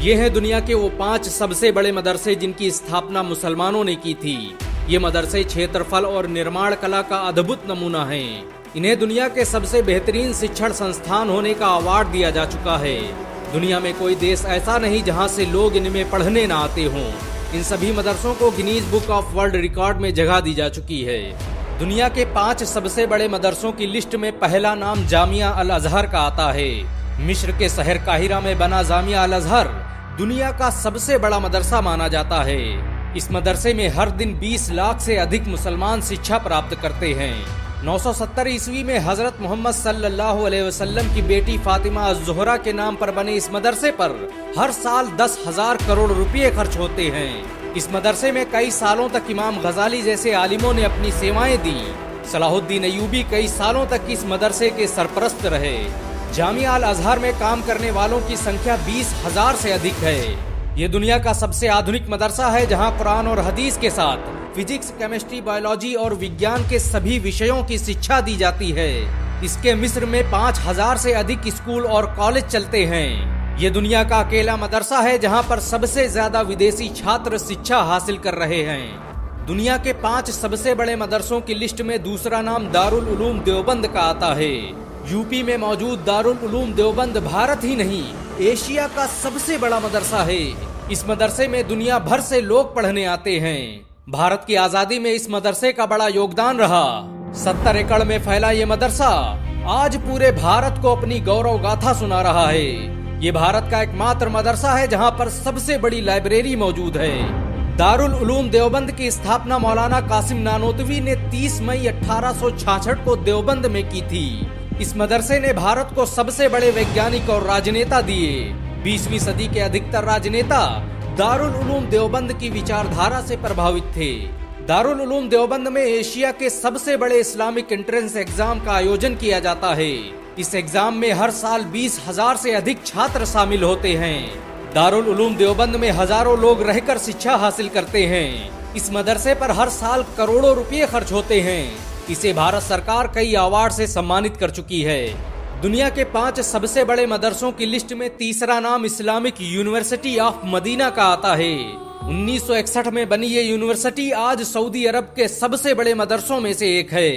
ये हैं दुनिया के वो 5 सबसे बड़े मदरसे जिनकी स्थापना मुसलमानों ने की थी। ये मदरसे क्षेत्रफल और निर्माण कला का अद्भुत नमूना हैं। इन्हें दुनिया के सबसे बेहतरीन शिक्षण संस्थान होने का अवार्ड दिया जा चुका है। दुनिया में कोई देश ऐसा नहीं जहां से लोग इनमें पढ़ने न आते हों। इन सभी मदरसों को Guinness book of world record में जगह दी जा चुकी है। दुनिया के 5 सबसे बड़े मदरसों की लिस्ट में पहला नाम जामिया अल अजहर का आता है। मिस्र के शहर काहिरा में बना जामिया अल अजहर दुनिया का सबसे बड़ा मदरसा माना जाता है। इस मदरसे में हर दिन 20 लाख से अधिक मुसलमान शिक्षा प्राप्त करते हैं। 970 ईस्वी में हजरत मोहम्मद सल्लल्लाहु अलैहि वसल्लम की बेटी फातिमा अज़-ज़ुहरा के नाम पर बने इस मदरसे पर हर साल 10,000 करोड़ रुपए खर्च होते हैं। इस मदरसे में कई सालों तक इमाम गजाली जैसे आलिमों ने अपनी सेवाएं दी। सलाहुद्दीन अय्यूबी कई सालों तक इस मदरसे के सरपरस्त रहे। जामिया अल अजहर में काम करने वालों की संख्या 20,000 से अधिक है। ये दुनिया का सबसे आधुनिक मदरसा है जहां कुरान और हदीस के साथ फिजिक्स, केमिस्ट्री, बायोलॉजी और विज्ञान के सभी विषयों की शिक्षा दी जाती है। इसके मिस्र में 5,000 से अधिक स्कूल और कॉलेज चलते हैं। ये दुनिया का अकेला मदरसा है जहां पर सबसे ज्यादा विदेशी छात्र शिक्षा हासिल कर रहे हैं। दुनिया के 5 सबसे बड़े मदरसों की लिस्ट में दूसरा नाम दारुल उलूम देवबंद का आता है। यूपी में मौजूद दारुल उलूम देवबंद भारत ही नहीं, एशिया का सबसे बड़ा मदरसा है। इस मदरसे में दुनिया भर से लोग पढ़ने आते हैं। भारत की आजादी में इस मदरसे का बड़ा योगदान रहा। 70 एकड़ में फैला ये मदरसा आज पूरे भारत को अपनी गौरव गाथा सुना रहा है। ये भारत का एकमात्र मदरसा है जहां पर सबसे बड़ी लाइब्रेरी मौजूद है। दारुल उलूम देवबंद की स्थापना मौलाना कासिम नानोतवी ने 30 मई 1866 को देवबंद में की थी। इस मदरसे ने भारत को सबसे बड़े वैज्ञानिक और राजनेता दिए। 20वीं सदी के अधिकतर राजनेता दारुल उलूम देवबंद की विचारधारा से प्रभावित थे। दारुल उलूम देवबंद में एशिया के सबसे बड़े इस्लामिक एंट्रेंस एग्जाम का आयोजन किया जाता है। इस एग्जाम में हर साल 20,000 से अधिक छात्र शामिल होते हैं। दारुल उलूम देवबंद में हजारों लोग रहकर शिक्षा हासिल करते हैं। इस मदरसे पर हर साल करोड़ों रुपए खर्च होते हैं। इसे भारत सरकार कई अवार्ड से सम्मानित कर चुकी है। दुनिया के 5 सबसे बड़े मदरसों की लिस्ट में तीसरा नाम इस्लामिक यूनिवर्सिटी ऑफ मदीना का आता है। 1961 में बनी ये यूनिवर्सिटी आज सऊदी अरब के सबसे बड़े मदरसों में से एक है।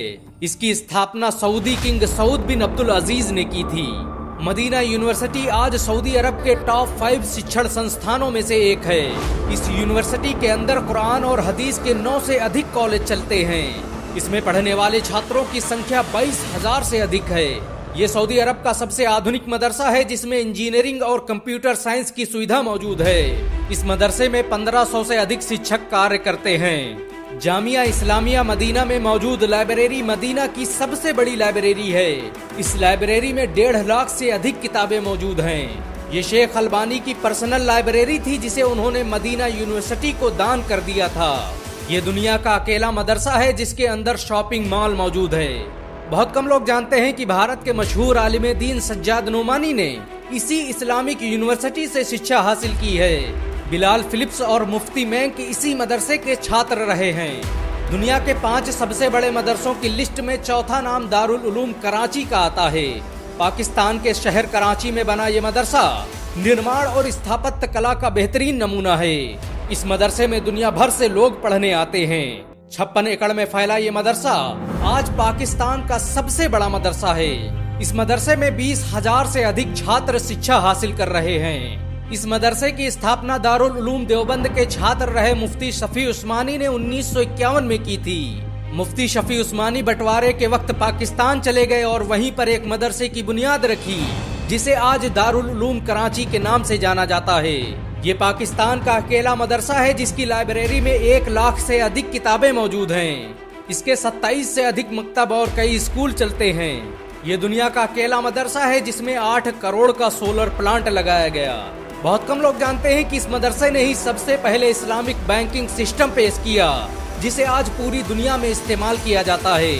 इसकी स्थापना सऊदी किंग सऊद बिन अब्दुल अजीज ने की थी। मदीना यूनिवर्सिटी आज सऊदी अरब के टॉप 5 शिक्षण संस्थानों में से एक है। इस यूनिवर्सिटी के अंदर कुरान और हदीस के 9 से अधिक कॉलेज चलते हैं। इसमें पढ़ने वाले छात्रों की संख्या 22,000 से अधिक है। ये सऊदी अरब का सबसे आधुनिक मदरसा है जिसमें इंजीनियरिंग और कंप्यूटर साइंस की सुविधा मौजूद है। इस मदरसे में 1500 से अधिक शिक्षक कार्य करते हैं। जामिया इस्लामिया मदीना में मौजूद लाइब्रेरी मदीना की सबसे बड़ी लाइब्रेरी है। इस लाइब्रेरी में 1.5 लाख से अधिक किताबें मौजूद हैं। ये शेख अलबानी की पर्सनल लाइब्रेरी थी जिसे उन्होंने मदीना यूनिवर्सिटी को दान कर दिया था। ये दुनिया का अकेला मदरसा है जिसके अंदर शॉपिंग मॉल मौजूद है। बहुत कम लोग जानते हैं कि भारत के मशहूर आलिम दीन सज्जाद नोमानी ने इसी इस्लामिक यूनिवर्सिटी से शिक्षा हासिल की है। बिलाल फिलिप्स और मुफ्ती मैंक इसी मदरसे के छात्र रहे हैं। दुनिया के 5 सबसे बड़े मदरसों की लिस्ट में चौथा नाम दारुल उलूम कराची का आता है। पाकिस्तान के शहर कराची में बना ये मदरसा निर्माण और स्थापत्य कला का बेहतरीन नमूना है। इस मदरसे में दुनिया भर से लोग पढ़ने आते हैं। 56 एकड़ में फैला ये मदरसा आज पाकिस्तान का सबसे बड़ा मदरसा है। इस मदरसे में 20,000 से अधिक छात्र शिक्षा हासिल कर रहे हैं। इस मदरसे की स्थापना दारुल उलूम देवबंद के छात्र रहे मुफ्ती शफी उस्मानी ने 1951 में की थी। मुफ्ती शफी उस्मानी बंटवारे के वक्त पाकिस्तान चले गए और वहीं पर एक मदरसे की बुनियाद रखी जिसे आज दारुल उलूम कराची के नाम से जाना जाता है। ये पाकिस्तान का अकेला मदरसा है जिसकी लाइब्रेरी में 1 लाख से अधिक किताबें मौजूद हैं। इसके 27 से अधिक मकतब और कई स्कूल चलते हैं। ये दुनिया का अकेला मदरसा है जिसमें 8 करोड़ का सोलर प्लांट लगाया गया। बहुत कम लोग जानते हैं कि इस मदरसे ने ही सबसे पहले इस्लामिक बैंकिंग सिस्टम पेश किया जिसे आज पूरी दुनिया में इस्तेमाल किया जाता है।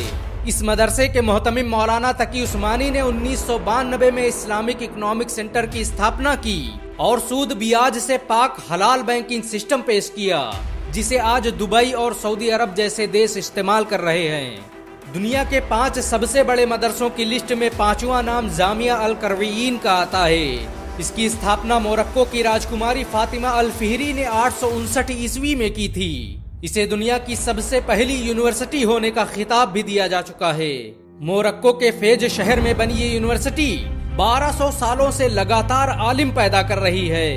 इस मदरसे के मोहतमिम मौलाना तकी उस्मानी ने 1992 में इस्लामिक इकोनॉमिक सेंटर की स्थापना की और सूद ब्याज से पाक हलाल बैंकिंग सिस्टम पेश किया जिसे आज दुबई और सऊदी अरब जैसे देश इस्तेमाल कर रहे हैं। दुनिया के 5 सबसे बड़े मदरसों की लिस्ट में 5वां नाम जामिया अल करवीयीन का आता है। इसकी स्थापना मोरक्को की राजकुमारी फातिमा अल फिहरी ने 859 ईस्वी में की थी। इसे दुनिया की सबसे पहली यूनिवर्सिटी होने का खिताब भी दिया जा चुका है। मोरक्को के फेज शहर में बनी ये यूनिवर्सिटी 1200 सालों से लगातार आलिम पैदा कर रही है।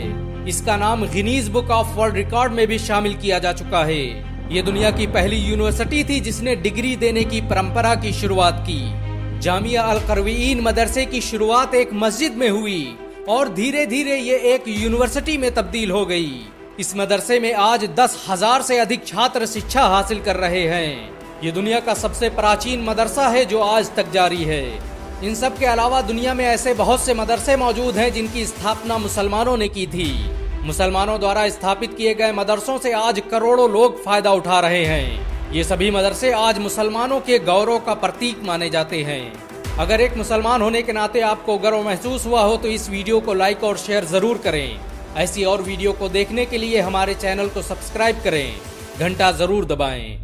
इसका नाम Guinness book of world record में भी शामिल किया जा चुका है। ये दुनिया की पहली यूनिवर्सिटी थी जिसने डिग्री देने की परंपरा की शुरुआत की। जामिया अल करवीन मदरसे की शुरुआत एक मस्जिद में हुई और धीरे धीरे ये एक यूनिवर्सिटी में तब्दील हो गई। इस मदरसे में आज 10,000 से अधिक छात्र शिक्षा हासिल कर रहे हैं। ये दुनिया का सबसे प्राचीन मदरसा है जो आज तक जारी है। इन सब के अलावा दुनिया में ऐसे बहुत से मदरसे मौजूद हैं जिनकी स्थापना मुसलमानों ने की थी। मुसलमानों द्वारा स्थापित किए गए मदरसों से आज करोड़ों लोग फायदा उठा रहे हैं। ये सभी मदरसे आज मुसलमानों के गौरव का प्रतीक माने जाते हैं। अगर एक मुसलमान होने के नाते आपको गर्व महसूस हुआ हो तो इस वीडियो को लाइक और शेयर जरूर करें। ऐसी और वीडियो को देखने के लिए हमारे चैनल को सब्सक्राइब करें, घंटा जरूर दबाएं।